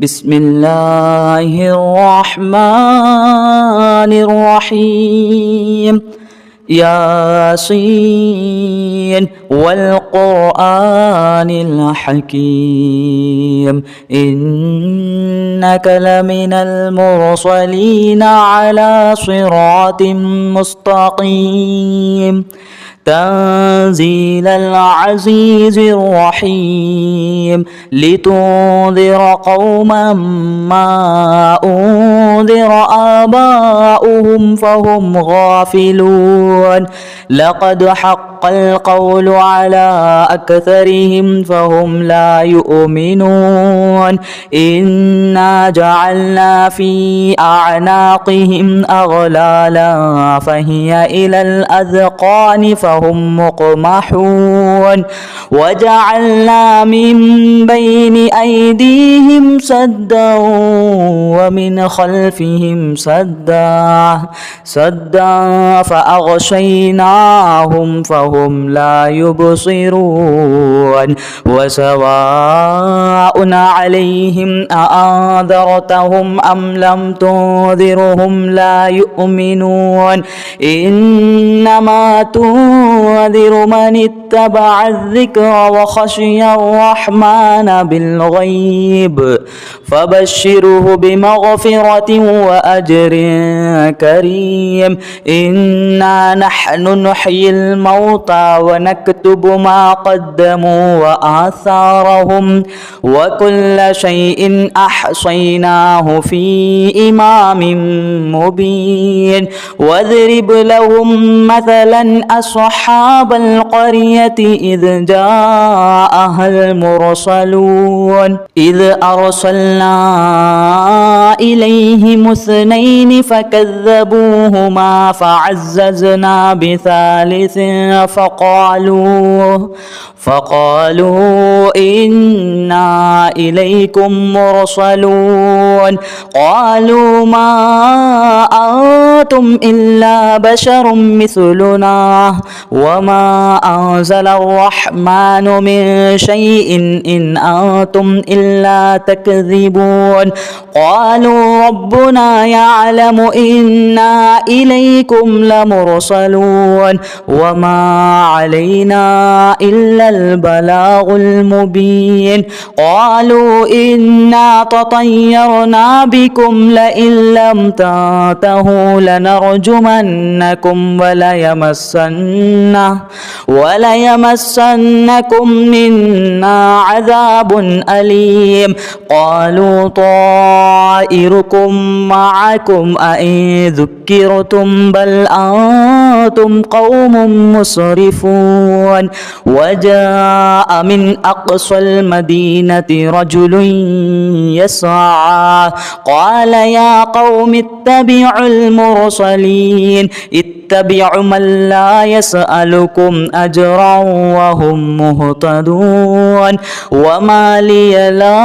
بسم الله الرحمن الرحيم. ياسين والقرآن الحكيم إنك لمن المرسلين على صراط مستقيم تنزيل العزيز الرحيم لتنذر قوما ما أنذر آباؤهم فهم غافلون لقد حق القول على أكثرهم فهم لا يؤمنون إنا جعلنا في أعناقهم أغلالا فهي إلى الأذقان فهم مقمحون وجعلنا من بين أيديهم سدا ومن خلفهم سدا فأغشيناهم فهم لا يبصرون وسواء عليهم أأنذرتهم أم لم تنذرهم لا يؤمنون إنما تنذر من اتبع الذكر وخشي الرحمن بالغيب فبشره بمغفرة وأجر كريم إنا نحن نحيي الموتى ونكتب ما قدموا وآثارهم وكل شيء أحصيناه في إمام مبين واضرب لهم مثلا أصحاب القرية إذ جاءها المرسلون إذ أرسلنا إليهم اثنين فكذبوهما فعززنا بثالث فقالوا إنا إليكم مرسلون قالوا ما أنتم إلا بشر مثلنا وما أنزل الرحمن من شيء إن أنتم إلا تكذبون قالوا ربنا يعلم إنا إليكم لمرسلون وما علينا إلا البلاغ المبين قالوا إنا تطيرنا بكم لئن لم تنتهوا لنرجمنكم وليمسنكم منا عذاب أليم قالوا طائركم معكم أئن ذكرتم بل أنتم قوم مسرفون وجاء من أقصى المدينة رجل يسعى قال يا قوم اتبعوا المرسلين اتبعوا من لا يسألكم أجرا وهم مهتدون وما لي لا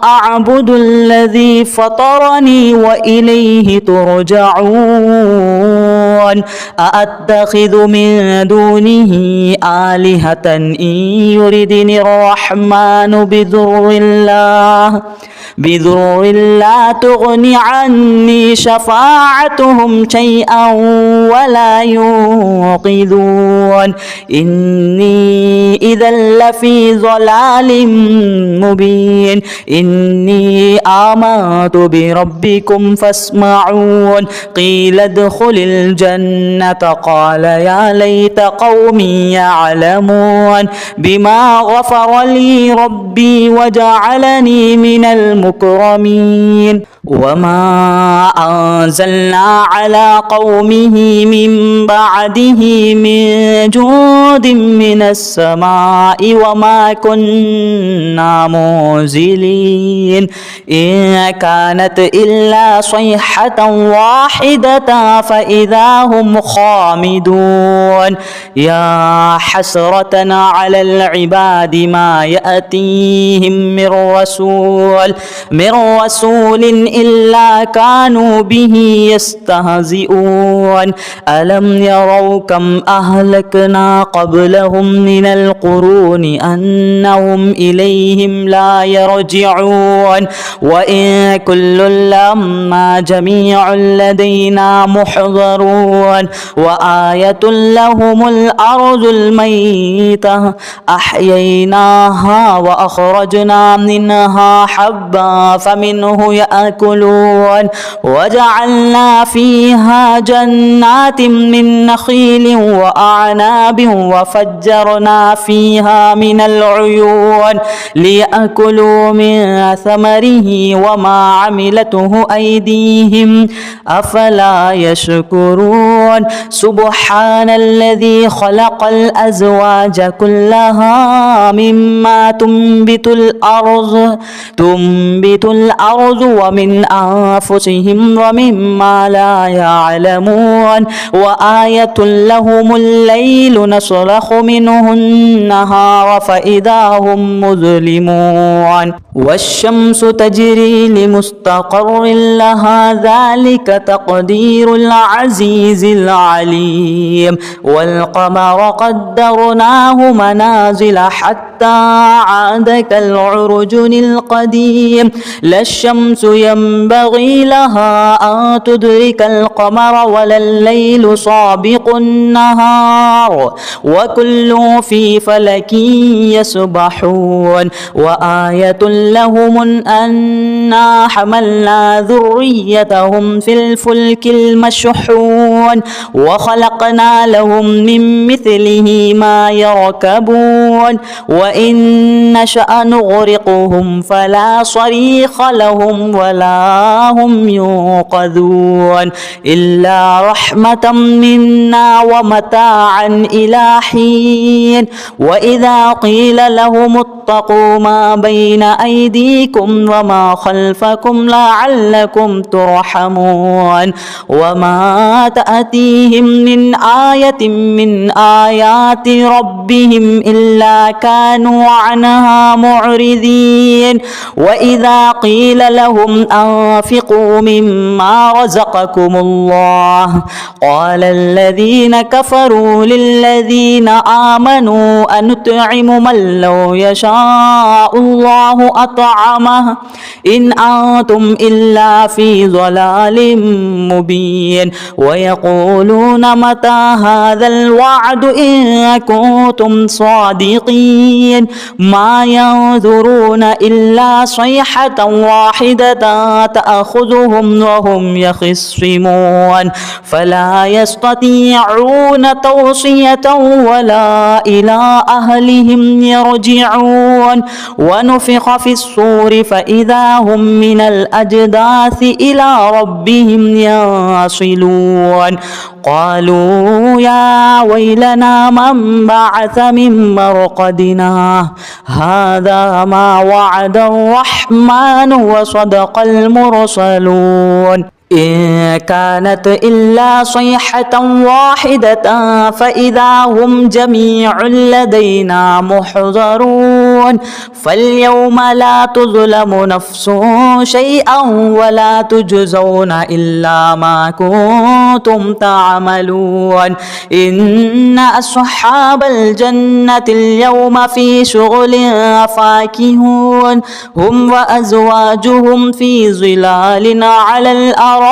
أعبد الذي فطرني وإليه ترجعون أأتخذ من دونه آلهة إن يردني الرحمن بضر لا تغني عني شفاعتهم شيئا ولا ينقذون إني إذا لفي ضلال مبين إني آمنت بربكم فاسمعون قيل ادخل الجنة قال يا ليت قومي يعلمون بما غفر لي ربي وجعلني من المكرمين وما أنزلنا على قومه من بعده من جود من السماء وما كنا منزلين إن كانت إلا صيحة واحدة فإذا هم خامدون. يا حسرة على العباد ما يأتيهم من رسول إلا كانوا به يستهزئون. ألم يروا كم أهلكنا قبلهم من القرون أنهم إليهم لا يرجعون. وإن كل لما جميع لدينا محضرون. وآية لهم الأرض الميتة أحييناها وأخرجنا منها حبا فمنه يأكلون. وجعلنا فيها جنات من نخيل وأعناب وفجرنا فيها من العيون ليأكلوا من ثمره وما عملته أيديهم أفلا يشكرون. سبحان الذي خلق الأزواج كلها مما تنبت الأرض ومن أنفسهم ومما لا يعلمون. وآية لهم الليل نسلخ منه النهار فإذا هم مظلمون. والشمس تجري لمستقر لها ذلك تقدير العزيز العليم. والقمر قدرناه منازل حتى عاد كالعرجن القديم. لا الشمس ينبغي لها أن تدرك القمر ولا الليل سابق النهار وكل في فلك يسبحون. وآية لهم أنا حملنا ذريتهم في الفلك المشحون وخلقنا لهم من مثله ما يركبون. وإن نشأ نغرقهم فلا صريخ لهم ولا هم ينقذون إلا رحمة منا ومتاعا إلى حين. وإذا قيل لهم اتقوا ما بين أيديكم وما خلفكم لعلكم ترحمون. وما تأتيهم من آية من آيات ربهم إلا كانوا عنها معرضين. وإذا قيل لهم أنفقوا مما رزقكم الله قال الذين كفروا للذين آمنوا أنطعم من لو يشاء الله أطعمه إن أنتم إلا في ضلال مبين. ويقولون متى هذا الوعد إن كنتم صادقين. ما ينظرون إلا صيحة واحدة تأخذهم وهم يخصمون فلا يستطيعون توصية ولا إلى أهلهم يرجعون. ونفخ في الصور فإذا هم من الأجداث إلى ربهم ينصلون. قالوا يا ويلنا من بعث من مرقدنا هذا ما وعد الرحمن وصدق المرسلون. إن كانت إلا صيحة واحدة فإذا هم جميع لدينا محضرون. فاليوم لا تظلم نفس شيئا ولا تجزون إلا ما كنتم تعملون. إن أصحاب الجنة اليوم في شغل فاكهون هم وأزواجهم في ظلال على الأرائك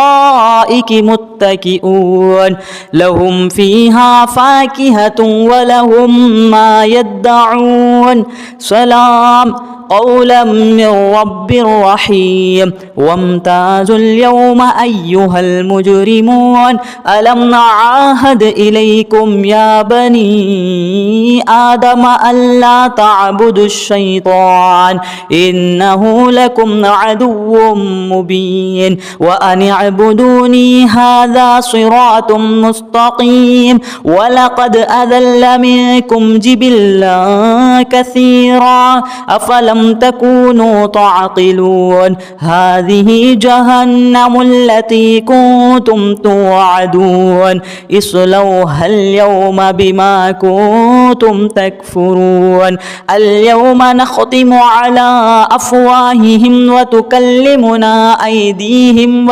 متكئون لهم فيها فاكهة ولهم ما يدعون. سلام قولا من رب رحيم. وامتازوا اليوم أيها المجرمون ألم نعاهد إليكم يا بني آدم ألا تعبدوا الشيطان إنه لكم عدو مبين. وأن اعبدوني هذا صراط مستقيم. ولقد أذل منكم جبلا كثيرا أفلم أولم تكونوا تعقلون هذه جهنم التي كنتم توعدون اصلوها اليوم بما كنتم تكفرون اليوم نختم على أفواههم وتكلمنا أيديهم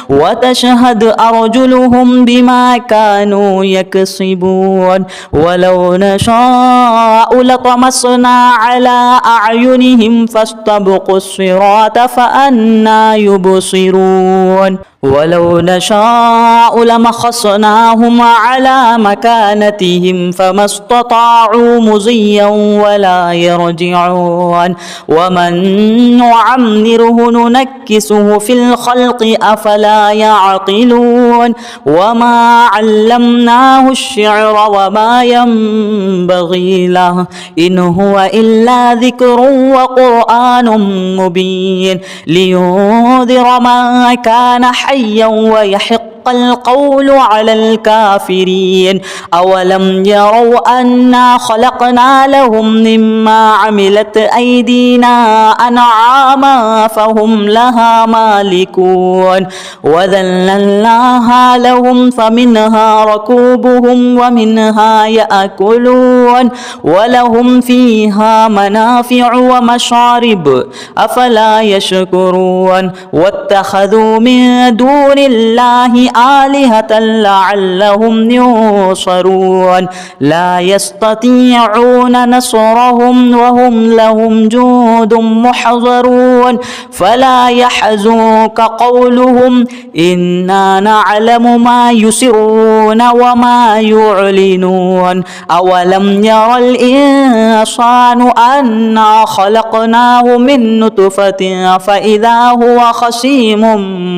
وتشهد أرجلهم بما كانوا يكسبون ولو نشاء لطمسنا على أعينهم فاستبقوا الصراط فأنى يبصرون ولو نشاء لمخصناهم على مكانتهم فما استطاعوا مضيا ولا يرجعون ومن نعمره ننكسه في الخلق أفلا يعقلون وما علمناه الشعر وما ينبغي له إن هو إلا ذكر وقرآن مبين لينذر من كان حيا ويحق القول على الكافرين أولم يروا أنا خلقنا لهم مما عملت أيدينا أنعاما فهم لها مالكون وذللناها لهم فمنها ركوبهم ومنها يأكلون ولهم فيها منافع ومشارب أفلا يشكرون واتخذوا من دون الله آلهة لعلهم ينصرون لا يستطيعون نصرهم وهم لهم جند محضرون فلا يحزنك قولهم إنا نعلم ما يسرون وما يعلنون أولم ير الإنسان أنا خلقناه من نطفة فإذا هو خصيم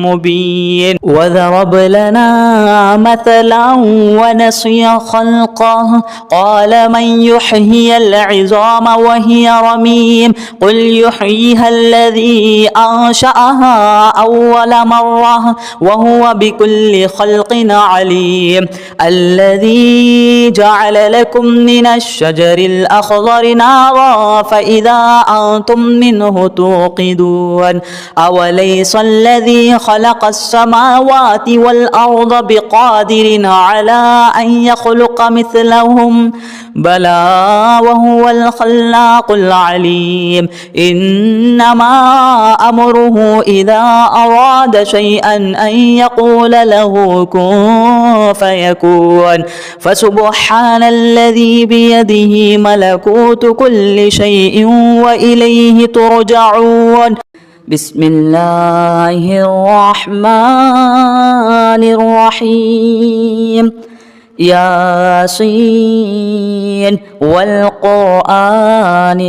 مبين وضرب لنا مثلا ونسي خلقه قال من يحيي العظام وهي رميم قل يحييها الذي أنشأها أول مرة وهو بكل خلق عليم الذي جعل لكم من الشجر الأخضر نارا فإذا أنتم منه توقدون أوليس الذي خلق السماوات والأرض بقادر على أن يخلق مثلهم بلى وهو الخلاق العليم إنما أمره إذا أراد شيئا أن يقول له كن فيكون فسبحان الذي بيده ملكوت كل شيء وإليه ترجعون بسم الله الرحمن الرحيم ياسين والقرآن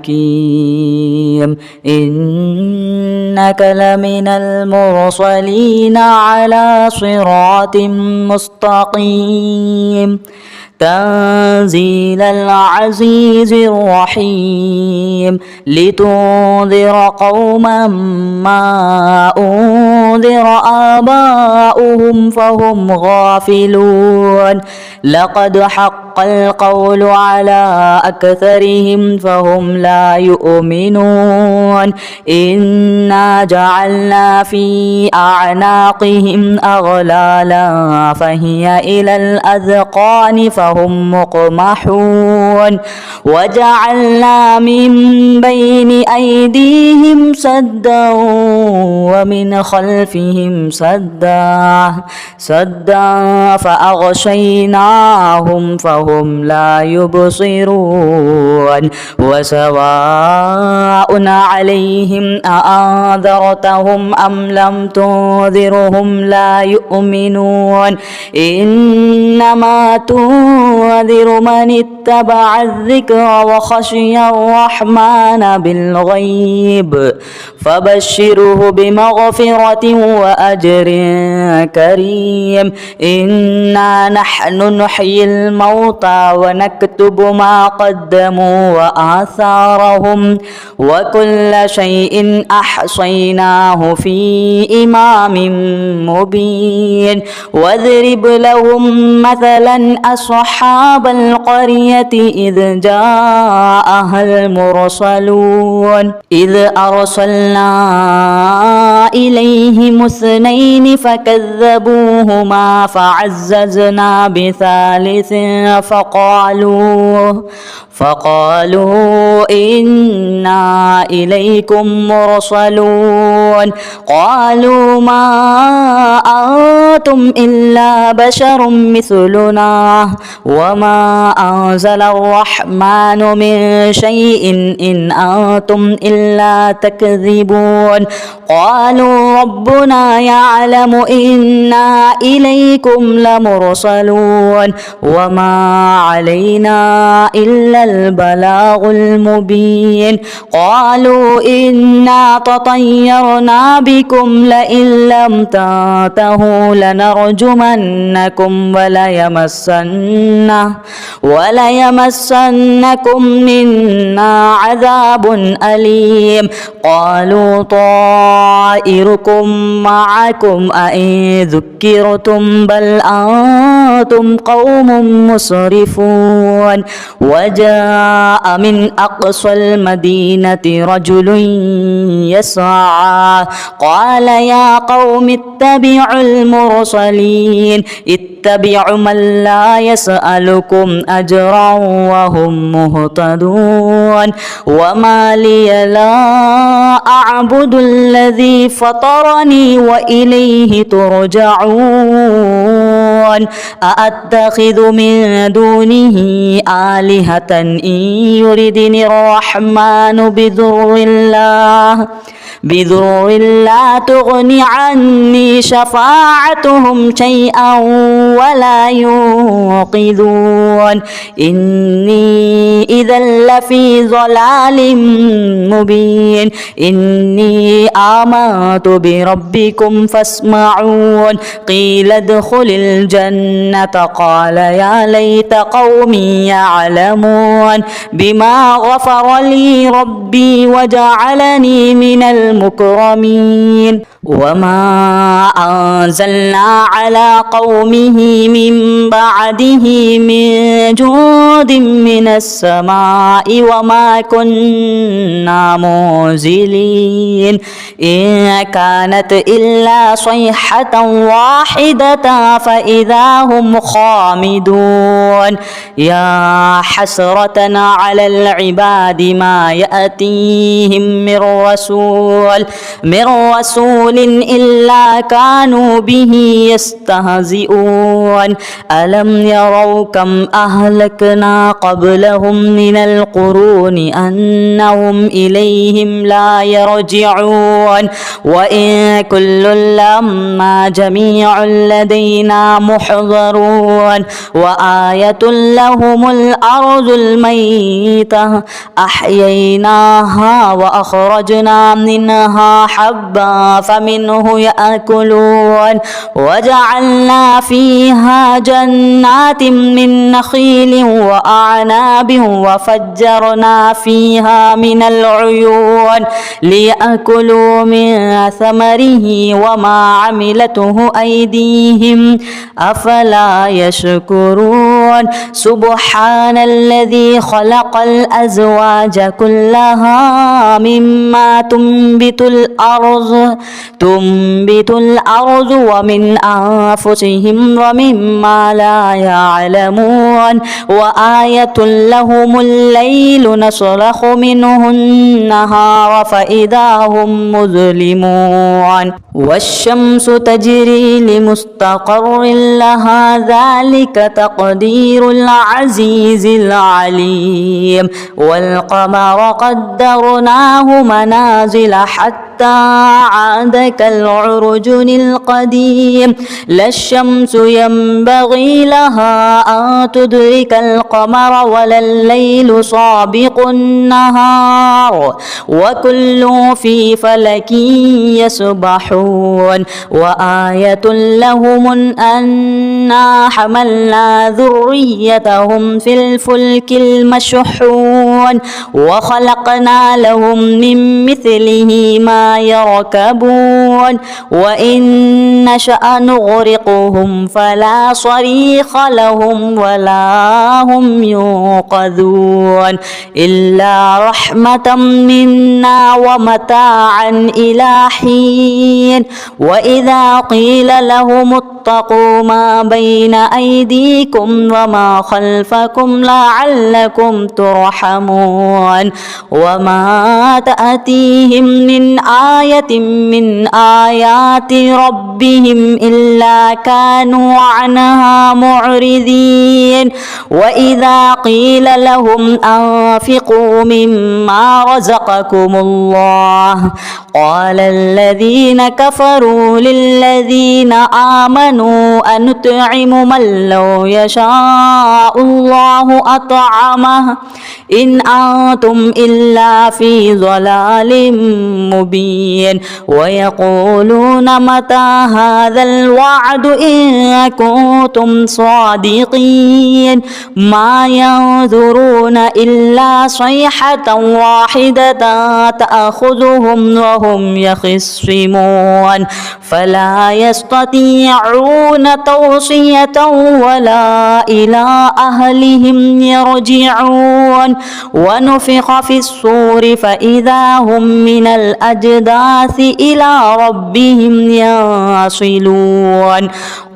الحكيم إنك لمن المرسلين على صراط مستقيم تنزيل العزيز الرحيم لتنذر قوما ما أنذر آباؤهم فهم غافلون لقد حق القول على أكثرهم فهم لا يؤمنون إنا جعلنا في أعناقهم أغلالا فهي إلى الأذقان فهم مقمحون وجعلنا من بين أيديهم سدا ومن خلفهم سدا فأغشيناهم فهم لا يبصرون وسواء عليهم أأنذرتهم أم لم تنذرهم لا يؤمنون إنما تنذر من اتبع الذكر وخشي الرحمن بالغيب فبشره بمغفرة وأجر كريم. إنا نحن نحيي الموتى ونكتب ما قدموا وآثارهم وكل شيء أحصيناه في إمام مبين. واضرب لهم مثلا أصحاب القرية إذ جاءها المرسلون إذ أرسلنا إليهم اثنين فكذبوهما فعززنا بثالث فقالوا إنا إليكم مرسلون. قالوا ما أنتم إلا بشر مثلنا وما أنزل الرحمن من شيء إن أنتم إلا تكذبون. قالوا ربنا يعلم إنا إليكم لمرسلون وما علينا إلا البلاغ المبين. قالوا إنا تطيرنا بكم لئن لم تنتهوا لنرجمنكم وليمسنكم منا عذاب أليم. قالوا طائركم معكم أئن ذكرتم بل أنتم قوم مسرفون. وجاء من أقصى المدينة رجل يسعى قال يا قوم اتبعوا المرسلين اتبعوا من لا يسألكم أجرا وهم مهتدون. وما لي لا أعبد الذي فطرني وإليه ترجعون. أأتخذ من دونه آلهة إن يردني الرحمن بضر لا تغني عني شفاعتهم شيئا ولا ينقذون. إني إذا لفي ضلال مبين. إني آمنت بربكم فاسمعون. قيل ادخل الجنة قال يا ليت قومي يعلمون بما غفر لي ربي وجعلني من المكرمين. وما أنزلنا على قومه من بعده من جند من السماء وما كنا منزلين. إن كانت إلا صيحة واحدة فإذا هم خامدون. يا حسرة على العباد ما يأتيهم من رسول إلا كانوا به يستهزئون. ألم يروا كم أهلكنا قبلهم من القرون أنهم إليهم لا يرجعون. وإن كل لما جميع لدينا محضرون. وآية لهم الأرض الميتة أحييناها وأخرجنا منها حبا فمنه يأكلون. وجعلنا فيها جنات من نخيل وأعناب وفجرنا فيها من العيون ليأكلوا من ثمره وما عملته أيديهم أفلا يشكرون. سبحان الذي خلق الأزواج كلها مما تنبت الأرض ومن أنفسهم ومما لا يعلمون. وآية لهم الليل نسلخ منه النهار فإذا هم مظلمون. والشمس تجري لمستقر لها ذلك تقدير العزيز العليم. والقمر قدرناه منازل حتى حتى عاد كالعرجن القديم لا الشمس ينبغي لها أن تدرك القمر ولا الليل سابق النهار وكل في فلك يسبحون وآية لهم أنا حملنا ذريتهم في الفلك المشحون وخلقنا لهم من مثله ما يركبون وإن نشأ نغرقهم فلا صريخ لهم ولا هم ينقذون إلا رحمة منا ومتاعا إلى حين وإذا قيل لهم اتقوا ما بين أيديكم وما خلفكم لعلكم ترحمون وما تأتيهم من آية من آيات ربهم إلا كانوا عنها معرضين وإذا قيل لهم أنفقوا مما رزقكم الله قال الذين كفروا للذين آمنوا أنطعم من لو يشاء الله أطعمه إن أنتم إلا في ضلال مبين ويقولون متى هذا الوعد إن كنتم صادقين ما ينظرون إلا صيحة واحدة تأخذهم وهم يخصمون فلا يستطيعون توصية ولا إلى أهلهم يرجعون ونفخ في الصور فإذا هم من الأجداث إلى ربهم ينصلون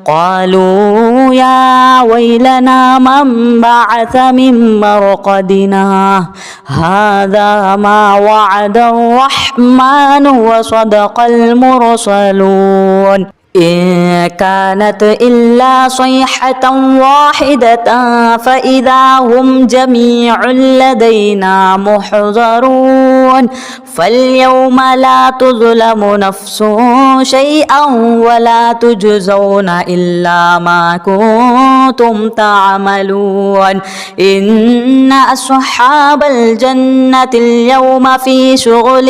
قالوا يا ويلنا من بعث من مرقدنا هذا ما وعد الرحمن وصدق المرسلون إن كانت إلا صيحة واحدة فإذا هم جميع لدينا محضرون فاليوم لا تظلم نفس شيئا ولا تجزون إلا ما كنتم تعملون إن أصحاب الجنة اليوم في شغل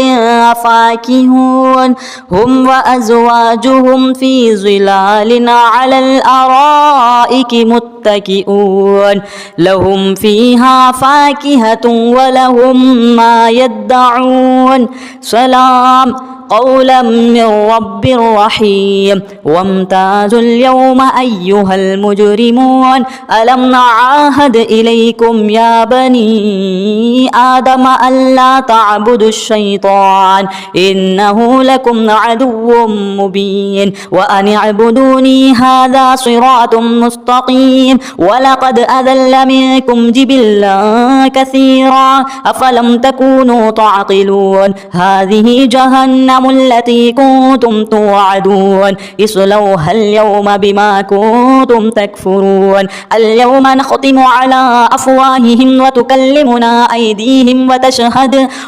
فاكهون هم وأزواجهم في ظلال على الأرائك متكئون لهم فيها فاكهة ولهم ما يدعون سلام قولا من رب رحيم وامتازوا اليوم أيها المجرمون ألم نعاهد إليكم يا بني آدم ألا تعبدوا الشيطان إنه لكم عدو مبين وأن اعبدوني هذا صراط مستقيم ولقد أذل منكم جبلا كثيرا أفلم تكونوا تعقلون هذه جهنم التي كنتم توعدون اصلوها اليوم بما كنتم تكفرون اليوم نختم على أفواههم وتكلمنا أيديهم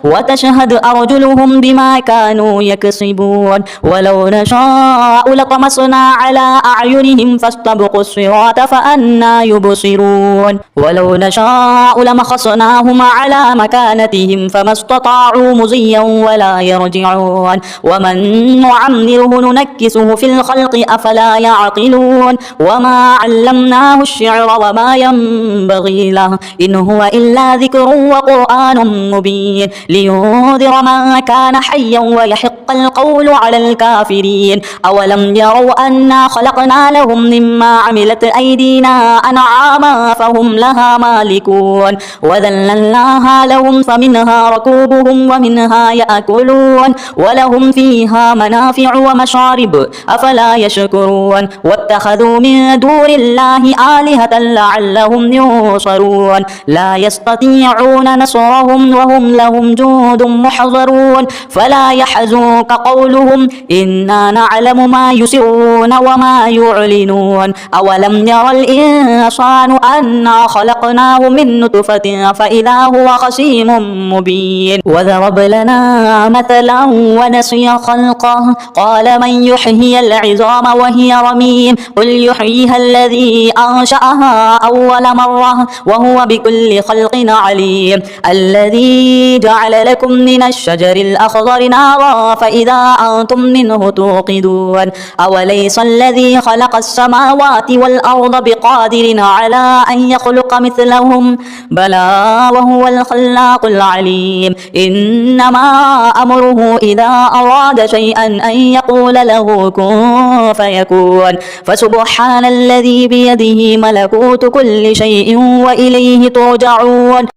وتشهد أرجلهم بما كانوا يكسبون ولو نشاء لطمسنا على أعينهم فاستبقوا الصراط فأنى يبصرون ولو نشاء لمخصناهم على مكانتهم فما استطاعوا مضيا ولا يرجعون ومن نعمره ننكسه في الخلق أفلا يعقلون وما علمناه الشعر وما ينبغي له إن هو إلا ذكر وقرآن مبين لينذر من كان حيا ويحق القول على الكافرين أولم يروا أنا خلقنا لهم مما عملت أيدينا أنعاما فهم لها مالكون وذللناها لهم فمنها ركوبهم ومنها يأكلون ولهم فيها منافع ومشارب أفلا يشكرون واتخذوا من دون الله آلهة لعلهم ينصرون لا يستطيعون نصرهم وهم لهم جند محضرون فلا يحزنك يحزنك قولهم إنا نعلم ما يسرون وما يعلنون أولم ير الإنسان أنا خلقناه من نطفة فإذا هو خصيم مبين وضرب لنا مثلا ونسي خلقه قال من يحيي العظام وهي رميم قل يحييها الذي أنشأها أول مرة وهو بكل خلق عليم الذي جعل لكم من الشجر الأخضر نارا فإذا أنتم منه توقدون أوليس الذي خلق السماوات والأرض بقادر على أن يخلق مثلهم بلى وهو الخلاق العليم إنما أمره إذا أراد شيئا أن يقول له كن فيكون فسبحان الذي بيده ملكوت كل شيء وإليه ترجعون